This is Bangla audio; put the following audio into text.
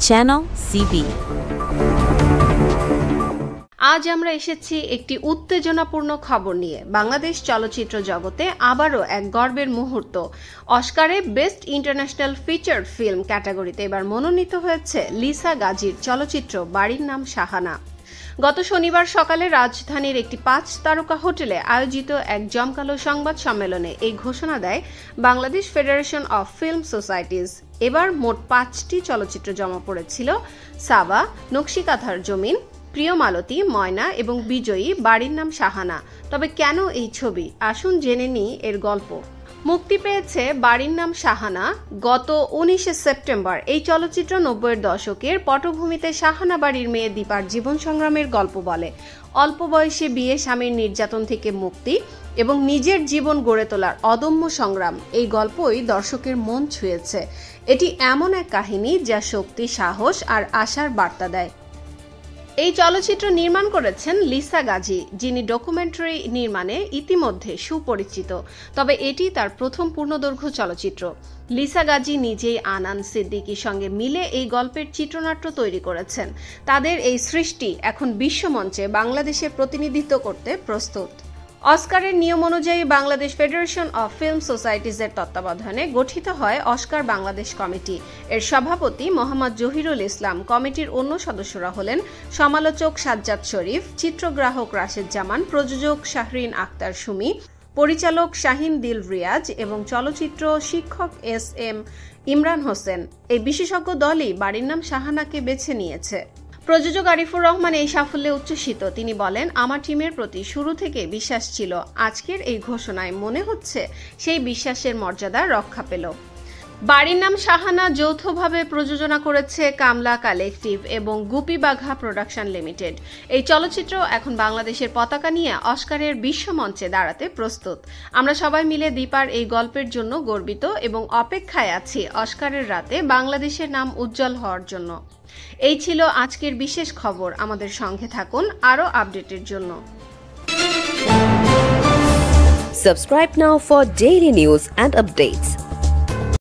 Channel CV। আজ আমরা এসেছি একটি উত্তেজনাপূর্ণ খবর নিয়ে। বাংলাদেশ চলচ্চিত্র জগতে আবারও এক গর্বের মুহূর্ত। অস্কারে বেস্ট ইন্টারন্যাশনাল ফিচার ফিল্ম ক্যাটাগরিতে এবার মনোনীত হয়েছে লিসা গাজীর চলচ্চিত্র বাড়ির নাম শাহানা। গত শনিবার সকালে রাজধানীর একটি 5 তারকা হোটেলে আয়োজিত এক জমকালো সংবাদ সম্মেলনে এই ঘোষণা দেয় Bangladesh federation of film societies. এবার মোট 5টি চলচ্চিত্র জমা পড়েছিল: সাবা, নকশিকাঁথার জমিন, প্রিয় মালতী, ময়না এবং বিজয়ী বাড়ির নাম শাহানা। তবে কেন এই ছবি? আসুন জেনে নিই এর গল্প। মুক্তি পেয়েছে বাড়ির নাম শাহানা গত 19 সেপ্টেম্বর। এই চলচ্চিত্র 90-এর দশকের পটভূমিতে শাহানা বাড়ির মেয়ে দীপার জীবন সংগ্রামের গল্প বলে। অল্প বয়সে বিয়ে, স্বামীর নির্যাতন থেকে মুক্তি এবং নিজের জীবন গড়ে তোলার অদম্য সংগ্রাম, এই গল্পই দর্শকের মন ছুঁয়েছে। এটি এমন এক কাহিনী যা শক্তি, সাহস আর আশার বার্তা দেয়। এই চলচ্চিত্র নির্মাণ করেছেন লিসা গাজী, যিনি ডকুমেন্টারি নির্মাণে ইতিমধ্যে সুপরিচিত। তবে এটি তার প্রথম পূর্ণদৈর্ঘ্য চলচ্চিত্র। লিসা গাজী নিজেই আনান সিদ্দিকীর সঙ্গে মিলে এই গল্পের চিত্রনাট্য তৈরি করেছেন। তাদের এই সৃষ্টি এখন বিশ্বমঞ্চে বাংলাদেশের প্রতিনিধিত্ব করতে প্রস্তুত। অস্কারের নিয়ম অনুযায়ী বাংলাদেশ ফেডারেশন অফ ফিল্ম সোসাইটিজের তত্ত্বাবধানে গঠিত হয় অস্কার বাংলাদেশ কমিটি। এর সভাপতি মোহাম্মদ জহিরুল ইসলাম। কমিটির অন্য সদস্যরা হলেন সমালোচক সাজ্জাদ শরীফ, চিত্রগ্রাহক রাশেদ জামান, প্রযোজক শাহরিন আক্তার সুমি, পরিচালক শাহিন দিল রিয়াজ এবং চলচ্চিত্র শিক্ষক SM ইমরান হোসেন। এই বিশেষজ্ঞ দলই বাড়ির নাম শাহানাকে বেছে নিয়েছে। প্রযোজক আরিফুর রহমান এই সাফল্যে উচ্ছ্বসিত। তিনি বলেন, আমার টিমের প্রতি শুরু থেকে বিশ্বাস ছিল। আজকের এই ঘোষণায় মনে হচ্ছে সেই বিশ্বাসের মর্যাদা রক্ষা পেল। বাড়ির নাম শাহানা যৌথভাবে প্রযোজনা করেছে কামলা কালেকটিভ এবং গুপি বাঘা প্রোডাকশন লিমিটেড। এই চলচ্চিত্র এখন বাংলাদেশের পতাকা নিয়ে অস্কারের বিশ্বমঞ্চে দাঁড়াতে প্রস্তুত। আমরা সবাই মিলে দীপার এই গল্পের জন্য গর্বিত এবং অপেক্ষায় আছি অস্কারের রাতে বাংলাদেশের নাম উজ্জ্বল হওয়ার জন্য। এই ছিল আজকের বিশেষ খবর। আমাদের সঙ্গে থাকুন আরও আপডেটের জন্য। Subscribe now for daily news and updates.